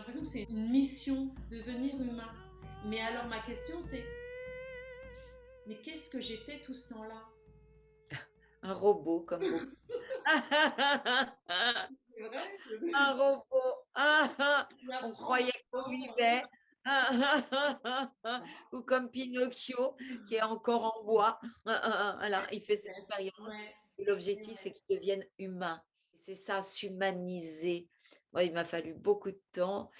l'impression que c'est une mission, devenir humain. Mais alors ma question c'est, mais qu'est-ce que j'étais tout ce temps-là? Un robot comme beaucoup. C'est vrai. Un robot. On J'apprends croyait qu'on encore. vivait. Ou comme Pinocchio qui est encore en bois. Alors, il fait cette expérience Ouais, et c'est l'objectif, c'est vrai. qu'il devienne humain. C'est ça, s'humaniser. Moi, il m'a fallu beaucoup de temps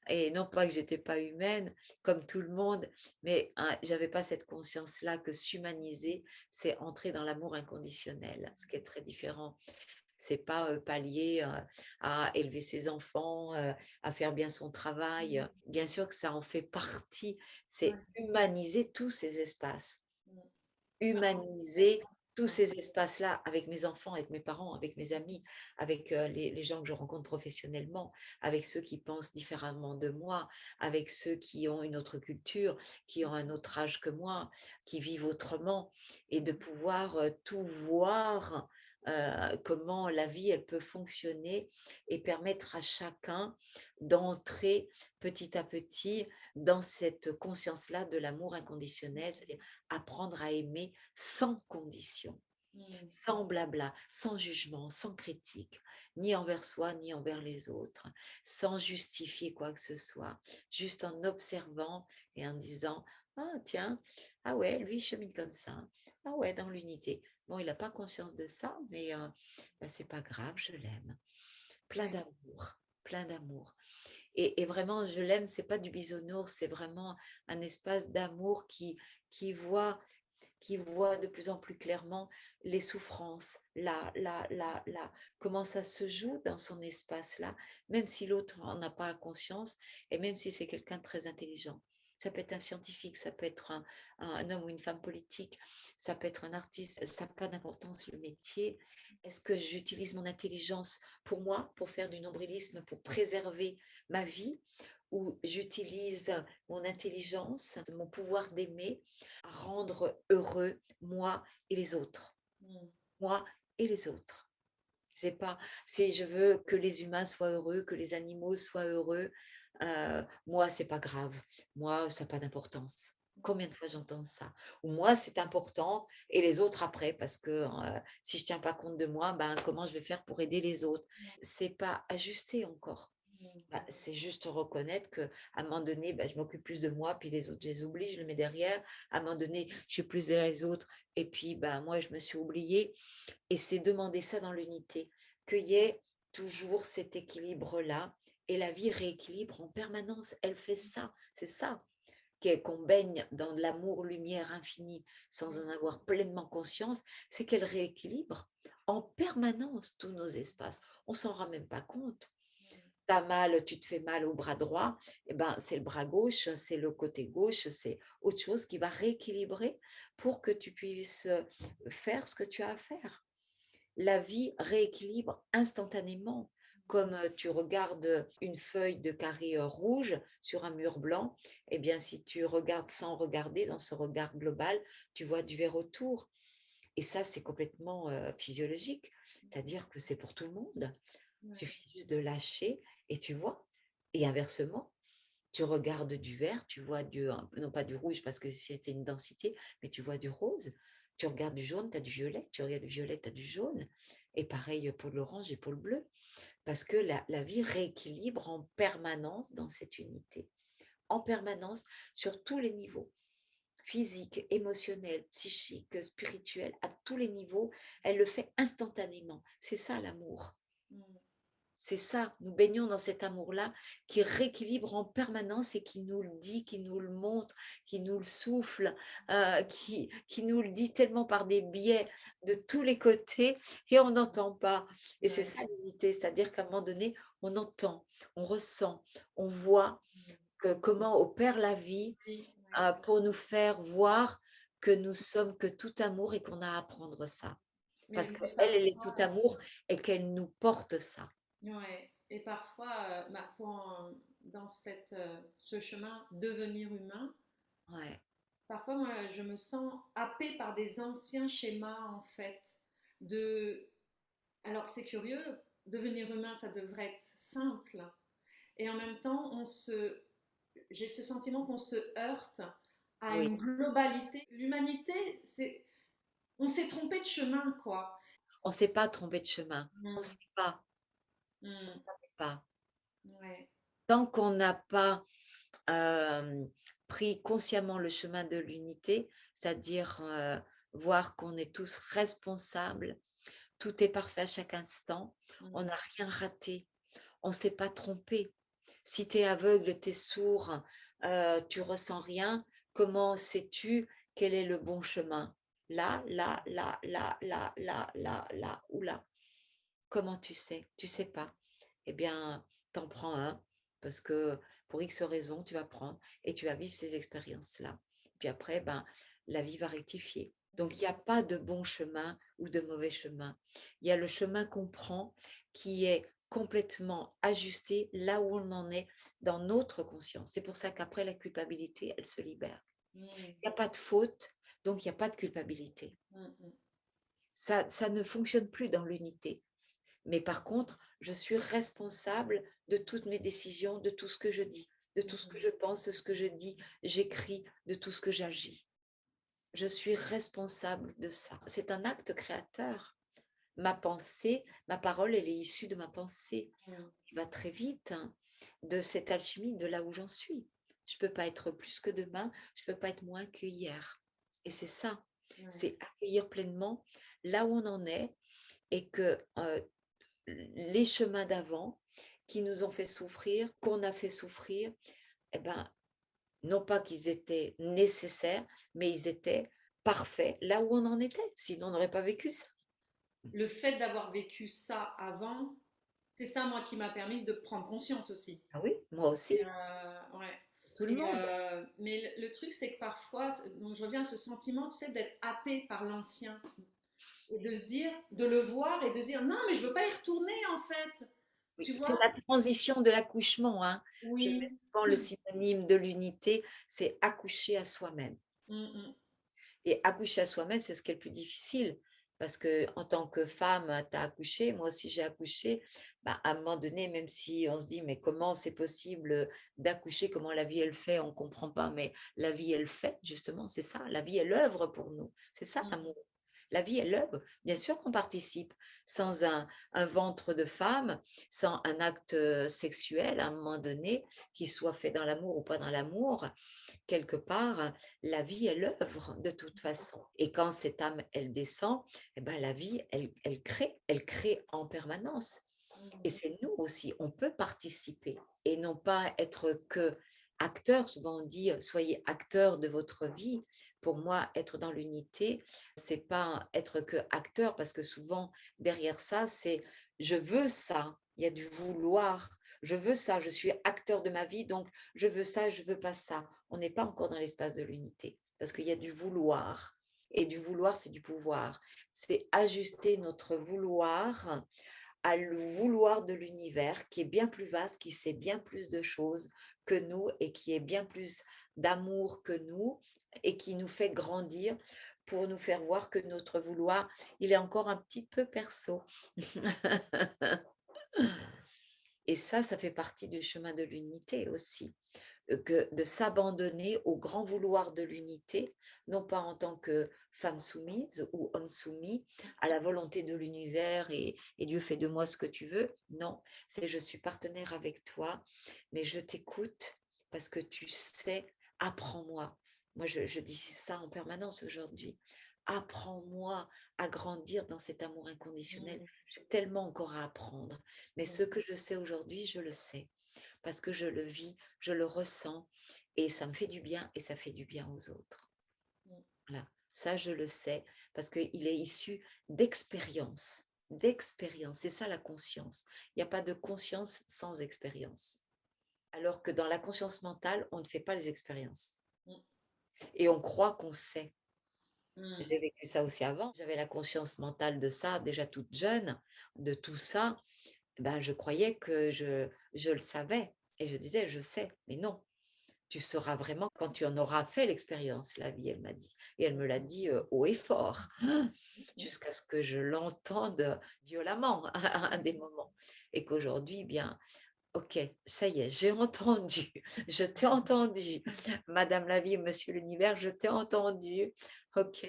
et non pas que j'étais pas humaine comme tout le monde, mais hein, j'avais pas cette conscience-là que s'humaniser, c'est entrer dans l'amour inconditionnel, ce qui est très différent. C'est pas pallier à élever ses enfants, à faire bien son travail. Bien sûr que ça en fait partie. C'est Ouais. humaniser tous ces espaces. Bah, Humaniser tous ces espaces-là avec mes enfants, avec mes parents, avec mes amis, avec les gens que je rencontre professionnellement, avec ceux qui pensent différemment de moi, avec ceux qui ont une autre culture, qui ont un autre âge que moi, qui vivent autrement, et de pouvoir tout voir, comment la vie, elle peut fonctionner et permettre à chacun d'entrer petit à petit dans cette conscience-là de l'amour inconditionnel, c'est-à-dire apprendre à aimer sans condition, sans blabla, sans jugement, sans critique, ni envers soi, ni envers les autres, sans justifier quoi que ce soit, juste en observant et en disant: «Ah tiens, ah ouais, lui il chemine comme ça. Ah ouais, dans l'unité. Bon, il n'a pas conscience de ça, mais bah, c'est pas grave, je l'aime». Plein ouais. d'amour, plein d'amour. Et vraiment, je l'aime, c'est pas du bisounours, c'est vraiment un espace d'amour qui voit qui voit de plus en plus clairement les souffrances, comment ça se joue dans son espace-là, même si l'autre en a pas conscience et même si c'est quelqu'un de très intelligent. Ça peut être un scientifique, ça peut être un homme ou une femme politique, ça peut être un artiste, ça n'a pas d'importance le métier. Est-ce que j'utilise mon intelligence pour moi, pour faire du nombrilisme, pour préserver ma vie, ou j'utilise mon intelligence, mon pouvoir d'aimer à rendre heureux moi et les autres. Moi et les autres. C'est pas, c'est je veux que les humains soient heureux, que les animaux soient heureux. Moi, c'est pas grave. Moi, ça n'a pas d'importance. Combien de fois j'entends ça? Ou moi, c'est important et les autres après, parce que si je tiens pas compte de moi, ben, comment je vais faire pour aider les autres? C'est pas ajusté encore. Bah, c'est juste reconnaître qu'à un moment donné, bah, je m'occupe plus de moi, puis les autres, je les oublie, je les mets derrière. À un moment donné, je suis plus vers les autres, et puis bah, moi, je me suis oubliée. Et c'est demander ça dans l'unité, qu'il y ait toujours cet équilibre-là. Et la vie rééquilibre en permanence. Elle fait ça, c'est ça qu'on baigne dans de l'amour-lumière infini sans en avoir pleinement conscience, c'est qu'elle rééquilibre en permanence tous nos espaces. On s'en rend même pas compte. T'as mal, tu te fais mal au bras droit, eh ben, c'est le bras gauche, c'est le côté gauche, c'est autre chose qui va rééquilibrer pour que tu puisses faire ce que tu as à faire. La vie rééquilibre instantanément. Comme tu regardes une feuille de carré rouge sur un mur blanc, eh bien, si tu regardes sans regarder, dans ce regard global, tu vois du vert autour. Et ça, c'est complètement physiologique, c'est-à-dire que c'est pour tout le monde. Il Ouais. suffit juste de lâcher et tu vois. Et inversement, tu regardes du vert, tu vois non pas du rouge parce que c'était une densité, mais tu vois du rose. Tu regardes du jaune, tu as du violet. Tu regardes du violet, tu as du jaune. Et pareil pour l'orange et pour le bleu. Parce que la vie rééquilibre en permanence dans cette unité. En permanence, sur tous les niveaux. Physique, émotionnel, psychique, spirituel, à tous les niveaux, elle le fait instantanément. C'est ça l'amour. C'est ça, nous baignons dans cet amour-là qui rééquilibre en permanence et qui nous le dit, qui nous le montre, qui nous le souffle, qui nous le dit tellement par des biais de tous les côtés et on n'entend pas. Et c'est Ouais. ça l'unité, c'est-à-dire qu'à un moment donné, on entend, on ressent, on voit que comment opère la vie Oui, oui. pour nous faire voir que nous sommes que tout amour et qu'on a à apprendre ça. Parce Mais qu'elle, elle est tout parfois, amour et qu'elle nous porte ça. ouais. Et parfois, dans ce chemin devenir humain, Ouais. parfois moi je me sens happée par des anciens schémas en fait. De, alors c'est curieux, devenir humain ça devrait être simple, et en même temps, j'ai ce sentiment qu'on se heurte à Oui, une globalité. L'humanité, on s'est trompé de chemin, quoi. on ne s'est pas trompé de chemin. On ne Mm, sait pas, on mm, ne savait pas. ouais. Tant qu'on n'a pas pris consciemment le chemin de l'unité, c'est-à-dire voir qu'on est tous responsables, tout est parfait à chaque instant, on Mm, n'a rien raté, on ne s'est pas trompé. Si tu es aveugle, tu es sourd, tu ressens rien, comment sais-tu quel est le bon chemin? Là, là, là, là, là, là, là, là ou là. Comment tu sais? Tu sais pas. Eh bien, t'en prends un parce que pour X raisons, tu vas prendre et tu vas vivre ces expériences-là. Puis après, ben, la vie va rectifier. Donc, il n'y a pas de bon chemin ou de mauvais chemin. Il y a le chemin qu'on prend qui est complètement ajusté là où on en est dans notre conscience. C'est pour ça qu'après la culpabilité, elle se libère. mm, Il n'y a pas de faute, donc il n'y a pas de culpabilité. mm, mm, Ça ne fonctionne plus dans l'unité. Mais par contre, je suis responsable de toutes mes décisions, de tout ce que je dis, de tout ce que je pense, de ce que je dis, j'écris, de tout ce que j'agis. Je suis responsable de ça. C'est un acte créateur. Ma pensée, ma parole, elle est issue de ma pensée. mm, Qui va très vite, hein, de cette alchimie, de là où j'en suis. Je ne peux pas être plus que demain, je ne peux pas être moins que hier. Et c'est ça, ouais. c'est accueillir pleinement là où on en est et que les chemins d'avant qui nous ont fait souffrir, qu'on a fait souffrir, eh ben, non pas qu'ils étaient nécessaires, mais ils étaient parfaits là où on en était. Sinon, on n'aurait pas vécu ça. Le fait d'avoir vécu ça avant, c'est ça, moi, qui m'a permis de prendre conscience aussi. Ah oui, moi aussi, Ouais. tout le monde. Mais le truc, c'est que parfois, donc je reviens à ce sentiment, tu sais, d'être happé par l'ancien. Et de se dire, de le voir et de se dire, non, mais je veux pas y retourner, en fait. Oui, Tu c'est vois? la transition de l'accouchement, hein. Je mets Oui. souvent le synonyme de l'unité, c'est accoucher à soi-même. Mm, mm, Et accoucher à soi-même, c'est ce qui est le plus difficile. Parce que en tant que femme, tu as accouché, moi aussi j'ai accouché. Bah, à un moment donné, même si on se dit, mais comment c'est possible d'accoucher, comment la vie elle fait, on ne comprend pas, mais la vie elle fait, justement, c'est ça. La vie elle œuvre pour nous. C'est ça mm, l'amour. La vie elle œuvre. Bien sûr qu'on participe. Sans un ventre de femme, sans un acte sexuel à un moment donné, qui soit fait dans l'amour ou pas dans l'amour, quelque part, la vie est l'œuvre de toute façon. Et quand cette âme, elle descend, eh ben, la vie, elle crée en permanence. Et mm, c'est nous aussi, on peut participer et non pas être que acteur. Souvent on dit, soyez acteur de votre vie. Pour moi, être dans l'unité, c'est pas être que acteur parce que souvent derrière ça, c'est je veux ça. Il y a du vouloir. Je veux ça. Je suis acteur de ma vie, donc je veux ça, je veux pas ça. On n'est pas encore dans l'espace de l'unité parce qu'il y a du vouloir. Et du vouloir, c'est du pouvoir. C'est ajuster notre vouloir à le vouloir de l'univers qui est bien plus vaste, qui sait bien plus de choses que nous et qui est bien plus d'amour que nous et qui nous fait grandir pour nous faire voir que notre vouloir, il est encore un petit peu perso. Et ça fait partie du chemin de l'unité aussi, que de s'abandonner au grand vouloir de l'unité, non pas en tant que femme soumise ou homme soumis à la volonté de l'univers et Dieu fait de moi ce que tu veux. Non, c'est je suis partenaire avec toi, mais je t'écoute parce que tu sais, apprends-moi. Moi, je dis ça en permanence aujourd'hui. Apprends-moi à grandir dans cet amour inconditionnel. mm, J'ai tellement encore à apprendre. Mais mm, ce que je sais aujourd'hui, je le sais parce que je le vis, je le ressens et ça me fait du bien et ça fait du bien aux autres. mm. Voilà, ça je le sais parce qu'il est issu d'expérience, d'expérience. C'est ça la conscience. Il n'y a pas de conscience sans expérience. Alors que dans la conscience mentale, on ne fait pas les expériences Mm, et on croit qu'on sait. mm, J'ai vécu ça aussi avant. J'avais la conscience mentale de ça, déjà toute jeune, de tout ça. Ben, je croyais que je le savais et je disais, je sais, mais non, tu sauras vraiment quand tu en auras fait l'expérience, la vie, elle m'a dit. Et elle me l'a dit haut et fort, mm, jusqu'à ce que je l'entende violemment à des moments. Et qu'aujourd'hui, bien, OK, ça y est, j'ai entendu, je t'ai entendu. Madame la vie, monsieur l'univers, je t'ai entendu. OK,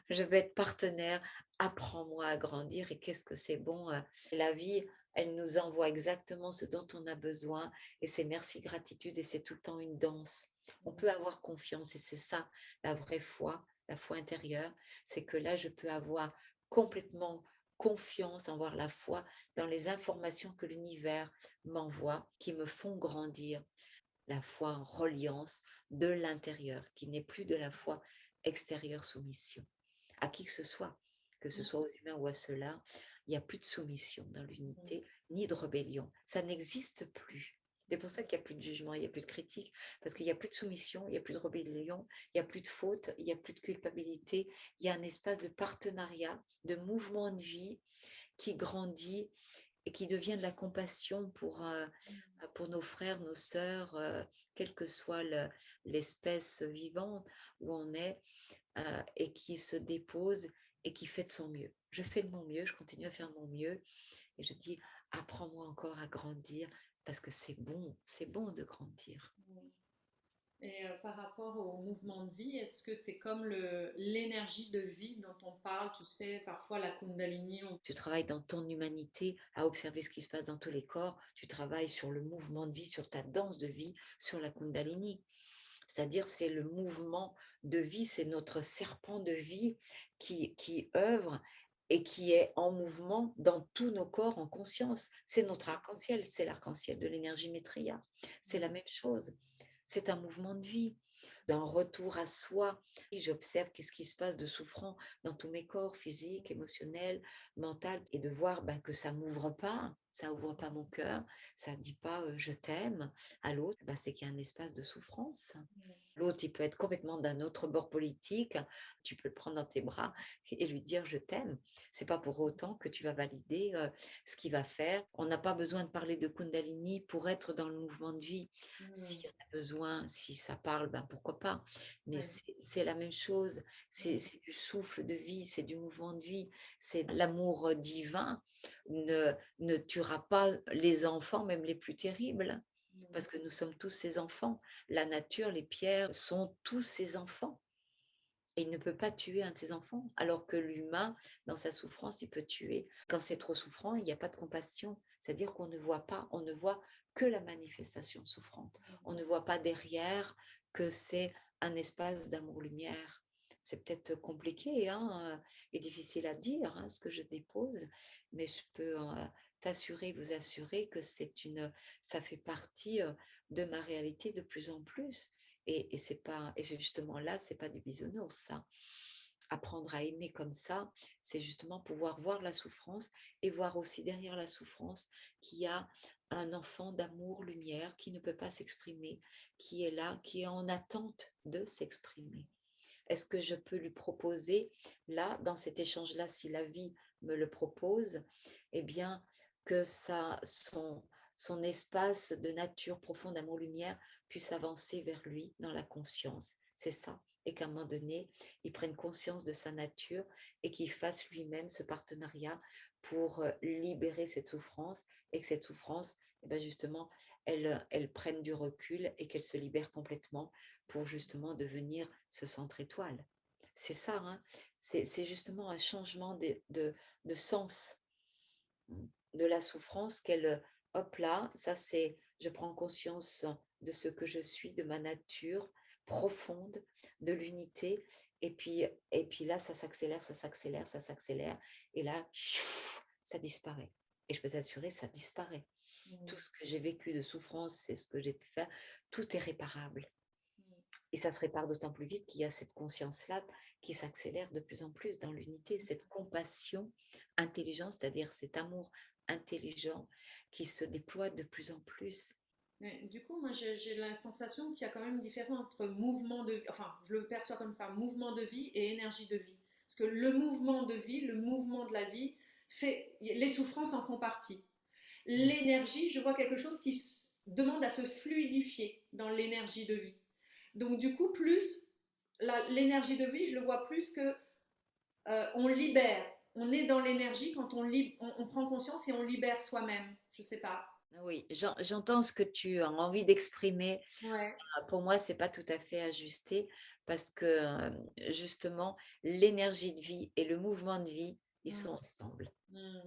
je vais être partenaire. Apprends-moi à grandir et qu'est-ce que c'est bon. La vie, elle nous envoie exactement ce dont on a besoin et c'est merci, gratitude et c'est tout le temps une danse. On peut avoir confiance et c'est ça la vraie foi, la foi intérieure. C'est que là, je peux avoir complètement confiance, avoir la foi dans les informations que l'univers m'envoie, qui me font grandir. La foi en reliance de l'intérieur, qui n'est plus de la foi extérieure soumission. À qui que ce soit aux humains ou à ceux-là, il n'y a plus de soumission dans l'unité, ni de rébellion. Ça n'existe plus. C'est pour ça qu'il n'y a plus de jugement, il n'y a plus de critique, parce qu'il n'y a plus de soumission, il n'y a plus de rébellion, il n'y a plus de faute, il n'y a plus de culpabilité. Il y a un espace de partenariat, de mouvement de vie qui grandit et qui devient de la compassion pour nos frères, nos sœurs, quelle que soit l'espèce vivante où on est, et qui se dépose et qui fait de son mieux. Je fais de mon mieux, je continue à faire de mon mieux et je dis, apprends-moi encore à grandir parce que c'est bon de grandir. Et par rapport au mouvement de vie, est-ce que c'est comme l'énergie de vie dont on parle, tu sais, parfois la Kundalini, Tu travailles dans ton humanité à observer ce qui se passe dans tous les corps, tu travailles sur le mouvement de vie, sur ta danse de vie, sur la Kundalini. C'est-à-dire, c'est le mouvement de vie, c'est notre serpent de vie qui œuvre et qui est en mouvement dans tous nos corps en conscience. C'est notre arc-en-ciel, c'est l'arc-en-ciel de l'énergie Maitreya. C'est la même chose. C'est un mouvement de vie, d'un retour à soi. Et j'observe qu'est-ce qui se passe de souffrant dans tous mes corps, physique, émotionnel, mental, et de voir que ça ouvre pas mon cœur, ça dit pas je t'aime à l'autre, c'est qu'il y a un espace de souffrance. L'autre, il peut être complètement d'un autre bord politique. Tu peux le prendre dans tes bras et lui dire je t'aime. C'est pas pour autant que tu vas valider ce qu'il va faire. On n'a pas besoin de parler de Kundalini pour être dans le mouvement de vie. S'il y en a besoin, si ça parle, pourquoi pas. Mais ouais. c'est la même chose. C'est du souffle de vie, c'est du mouvement de vie, c'est l'amour divin. Ne tuera pas les enfants, même les plus terribles, parce que nous sommes tous ses enfants. La nature, les pierres sont tous ses enfants. Et il ne peut pas tuer un de ses enfants, alors que l'humain, dans sa souffrance, il peut tuer. Quand c'est trop souffrant, il n'y a pas de compassion. C'est-à-dire qu'on ne voit pas, on ne voit que la manifestation souffrante. On ne voit pas derrière que c'est un espace d'amour-lumière. C'est peut-être compliqué et difficile à dire ce que je dépose, mais je peux t'assurer, vous assurer que ça fait partie de ma réalité de plus en plus. Et c'est pas, et justement là, c'est pas du bisounours, ça. Apprendre à aimer comme ça, c'est justement pouvoir voir la souffrance et voir aussi derrière la souffrance qu'il y a un enfant d'amour, lumière, qui ne peut pas s'exprimer, qui est là, qui est en attente de s'exprimer. Est-ce que je peux lui proposer, là, dans cet échange-là, si la vie me le propose, eh bien, que son espace de nature profonde, amour-lumière, puisse avancer vers lui dans la conscience. C'est ça. Et qu'à un moment donné, il prenne conscience de sa nature et qu'il fasse lui-même ce partenariat pour libérer cette souffrance et que cette souffrance, justement, elle prenne du recul et qu'elle se libère complètement pour justement devenir ce centre étoile. C'est ça, c'est justement un changement de sens de la souffrance qu'elle, hop là, ça c'est, je prends conscience de ce que je suis, de ma nature profonde, de l'unité, et puis là, ça s'accélère, ça s'accélère, ça s'accélère, et là, ça disparaît. Et je peux t'assurer, ça disparaît. Tout ce que j'ai vécu de souffrance, c'est ce que j'ai pu faire, tout est réparable. Et ça se répare d'autant plus vite qu'il y a cette conscience-là qui s'accélère de plus en plus dans l'unité, cette compassion intelligente, c'est-à-dire cet amour intelligent qui se déploie de plus en plus. Mais du coup, moi, j'ai la sensation qu'il y a quand même une différence entre mouvement de vie, enfin, je le perçois comme ça, mouvement de vie et énergie de vie. Parce que le mouvement de vie, le mouvement de la vie, les souffrances en font partie. L'énergie, je vois quelque chose qui demande à se fluidifier dans l'énergie de vie. Donc, du coup, plus l'énergie de vie, je le vois plus que on libère. On est dans l'énergie quand on prend conscience et on libère soi-même. Je sais pas. Oui, j'entends ce que tu as envie d'exprimer. Ouais. Pour moi, c'est pas tout à fait ajusté parce que, justement, l'énergie de vie et le mouvement de vie, ils Mmh. sont ensemble. Mmh.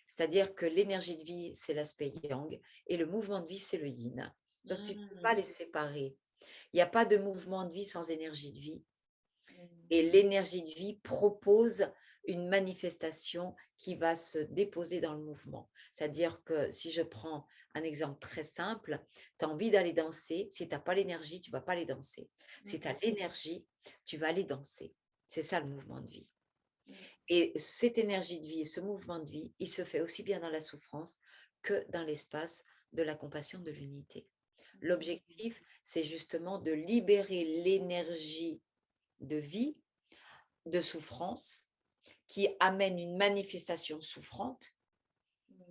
C'est-à-dire que l'énergie de vie, c'est l'aspect yang et le mouvement de vie, c'est le yin. Donc tu ne peux pas Mmh. les séparer. Il n'y a pas de mouvement de vie sans énergie de vie. Mmh. Et l'énergie de vie propose une manifestation qui va se déposer dans le mouvement. C'est-à-dire que si je prends un exemple très simple, tu as envie d'aller danser, si tu as pas l'énergie, tu vas pas aller danser. Si tu as Mmh. l'énergie, tu vas aller danser. C'est ça le mouvement de vie. Mmh. Et cette énergie de vie et ce mouvement de vie, il se fait aussi bien dans la souffrance que dans l'espace de la compassion, de l'unité. Mmh. L'objectif, c'est justement de libérer l'énergie de vie, de souffrance, qui amène une manifestation souffrante, Mmh.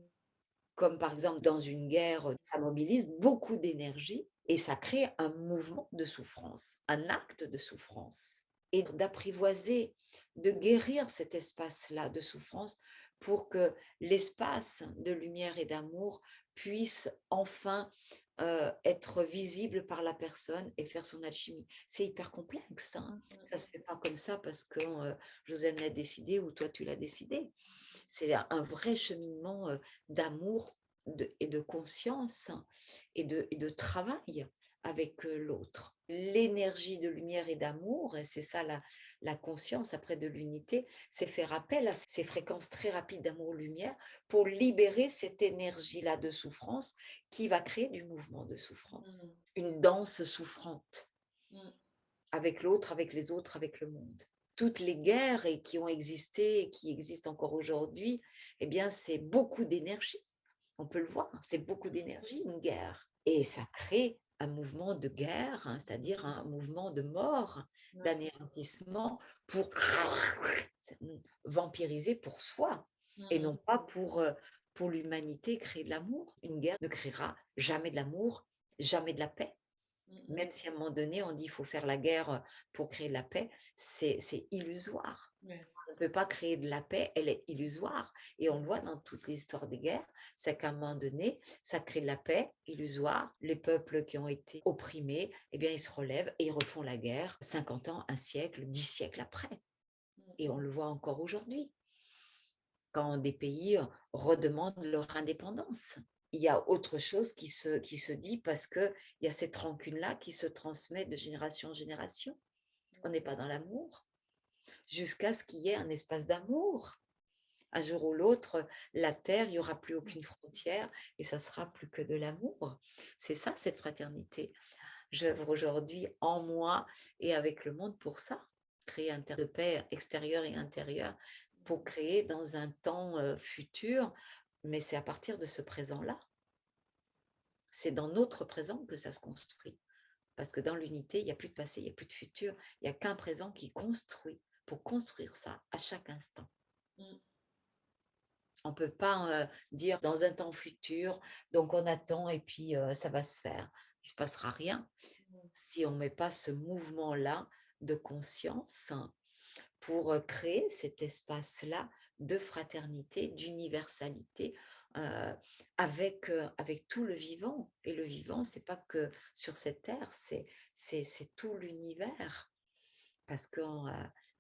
comme par exemple dans une guerre, ça mobilise beaucoup d'énergie et ça crée un mouvement de souffrance, un acte de souffrance. Et d'apprivoiser, de guérir cet espace-là de souffrance pour que l'espace de lumière et d'amour puisse enfin être visible par la personne et faire son alchimie. C'est hyper complexe, hein. Mmh. Ça ne Mmh. se fait pas comme ça parce que Josiane l'a décidé ou toi tu l'as décidé. C'est un vrai cheminement d'amour et de conscience et de travail avec l'autre. L'énergie de lumière et d'amour, et c'est ça la conscience après de l'unité, c'est faire appel à ces fréquences très rapides d'amour-lumière pour libérer cette énergie-là de souffrance qui va créer du mouvement de souffrance. Mmh. Une danse souffrante Mmh. avec l'autre, avec les autres, avec le monde. Toutes les guerres qui ont existé et qui existent encore aujourd'hui, eh bien, c'est beaucoup d'énergie. On peut le voir, c'est beaucoup d'énergie, une guerre. Et ça crée un mouvement de guerre, hein, c'est-à-dire un mouvement de mort, Ouais. d'anéantissement pour vampiriser pour soi et Mmh. non pas pour l'humanité créer de l'amour. Une guerre ne créera jamais de l'amour, jamais de la paix. Mmh. Même si à un moment donné, on dit qu'il faut faire la guerre pour créer de la paix, c'est illusoire. Ouais. On ne peut pas créer de la paix, elle est illusoire. Et on le voit dans toute l'histoire des guerres, c'est qu'à un moment donné, ça crée de la paix illusoire. Les peuples qui ont été opprimés, eh bien, ils se relèvent et ils refont la guerre 50 ans, un siècle, 10 siècles après. Et Mmh. on le voit encore aujourd'hui, quand des pays redemandent leur indépendance. Il y a autre chose qui se dit parce qu'il y a cette rancune-là qui se transmet de génération en génération. On n'est pas dans l'amour, jusqu'à ce qu'il y ait un espace d'amour. Un jour ou l'autre, la terre, il n'y aura plus aucune frontière et ça sera plus que de l'amour. C'est ça, cette fraternité. J'œuvre aujourd'hui en moi et avec le monde pour ça, créer un terre de paix extérieure et intérieure, pour créer dans un temps futur, mais c'est à partir de ce présent-là. C'est dans notre présent que ça se construit. Parce que dans l'unité, il n'y a plus de passé, il n'y a plus de futur, il n'y a qu'un présent qui construit, pour construire ça à chaque instant. Mmh. On ne peut pas dire dans un temps futur, donc on attend et puis ça va se faire. Il ne se passera rien Mmh. si on ne met pas ce mouvement-là de conscience pour créer cet espace-là de fraternité, d'universalité avec tout le vivant. Et le vivant, c'est pas que sur cette terre, c'est tout l'univers. Parce que,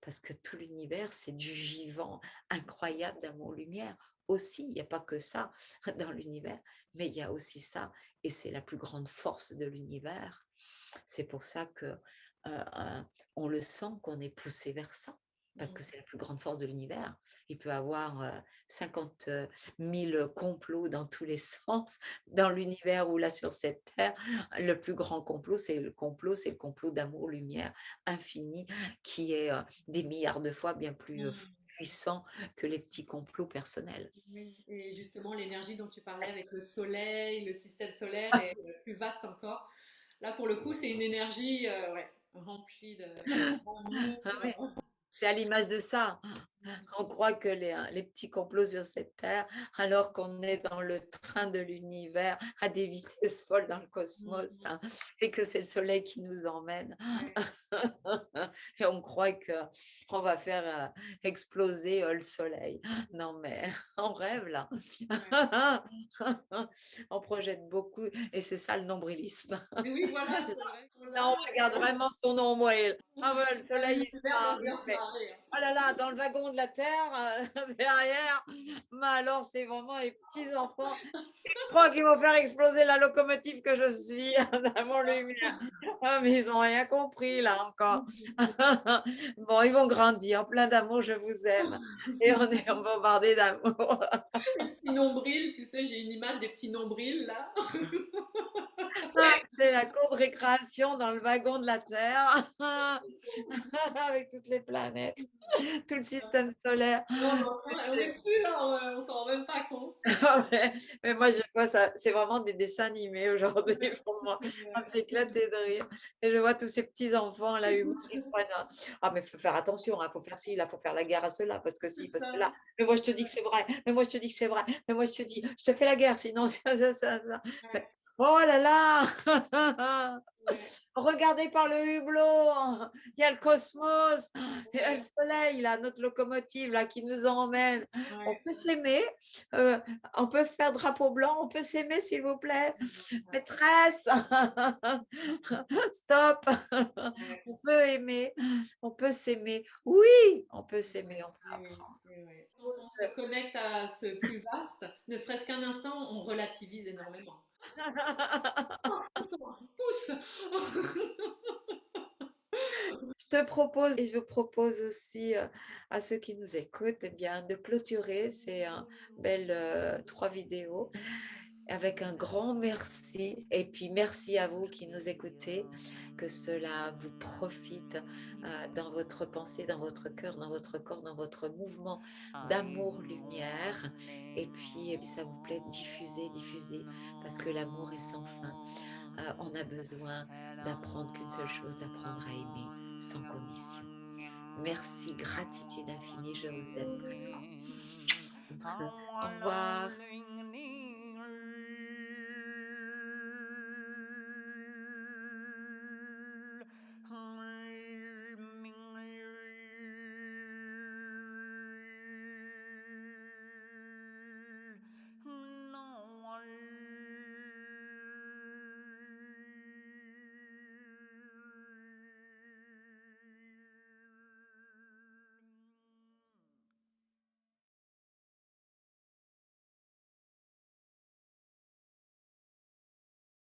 parce que tout l'univers, c'est du vivant incroyable d'amour-lumière aussi. Il n'y a pas que ça dans l'univers, mais il y a aussi ça. Et c'est la plus grande force de l'univers. C'est pour ça que on le sent qu'on est poussé vers ça, parce que Mmh. c'est la plus grande force de l'univers. Il peut avoir 50 000 complots dans tous les sens, dans l'univers ou là sur cette terre. Le plus grand complot, c'est le complot d'amour-lumière infini, qui est des milliards de fois bien plus Mmh. puissant que les petits complots personnels. Oui, et justement, l'énergie dont tu parlais avec le soleil, le système solaire est plus vaste encore. Là, pour le coup, c'est une énergie ouais, remplie d'amour. Ah ouais, c'est à l'image de ça. On croit que les petits complots sur cette terre, alors qu'on est dans le train de l'univers à des vitesses folles dans le cosmos, Mm. hein, et que c'est le soleil qui nous emmène. Ouais. et on croit qu'on va faire exploser le soleil. Non, mais on rêve là. Ouais. On projette beaucoup et c'est ça le nombrilisme. Mais oui, voilà, c'est vrai qu'on Là, on l'a. regarde vraiment son nombril. Ah ouais, le soleil est L'univers pas doit bien se arrivé. marrer, hein. Oh là là, dans le wagon de la Terre, derrière, mais alors c'est vraiment les petits-enfants qui croient qu'ils vont faire exploser la locomotive que je suis dans mon lumière. Ah, mais ils n'ont rien compris là encore. Bon, ils vont grandir, plein d'amour, je vous aime. Et on est bombardé d'amour. Les petits nombrils, tu sais, j'ai une image des petits nombrils là. C'est la cour de récréation dans le wagon de la Terre, avec toutes les planètes, tout le système solaire. Non, mais enfin, on est dessus là, on s'en rend même pas compte. Ah ouais, mais moi, je vois ça, c'est vraiment des dessins animés aujourd'hui pour moi. Ça me fait éclater de rire. Et je vois tous ces petits-enfants, là, humains, qui prennent ah, mais il faut faire attention, il faut faire ci, il faut faire la guerre à cela, parce que si, C'est parce que là. ça. Mais moi, je te dis que c'est vrai. Mais moi, je te dis que c'est vrai. Mais moi, je te dis, je te fais la guerre, sinon, ça. Ouais, Oh là là! ouais, Regardez par le hublot, il y a le cosmos, il y a le ouais, soleil, là, notre locomotive là, qui nous emmène. On ouais, peut s'aimer, euh, on peut faire drapeau blanc, on peut s'aimer s'il vous plaît. ouais, Maîtresse, stop, ouais. on peut aimer, on peut s'aimer. Oui, on peut s'aimer, on peut Oui, oui, apprendre. oui, oui. Quand on se connecte à ce plus vaste, ne serait-ce qu'un instant, on relativise énormément. Pousse! Je te propose et je propose aussi à ceux qui nous écoutent eh bien, de clôturer ces belles 3 vidéos avec un grand merci. Et puis merci à vous qui nous écoutez, que cela vous profite dans votre pensée, dans votre cœur, dans votre corps, dans votre mouvement d'amour, lumière. Et puis ça vous plaît, diffusez, diffusez, parce que l'amour est sans fin. On a besoin d'apprendre qu'une seule chose, d'apprendre à aimer sans condition. Merci, gratitude infinie, je vous aime très fort. Au revoir.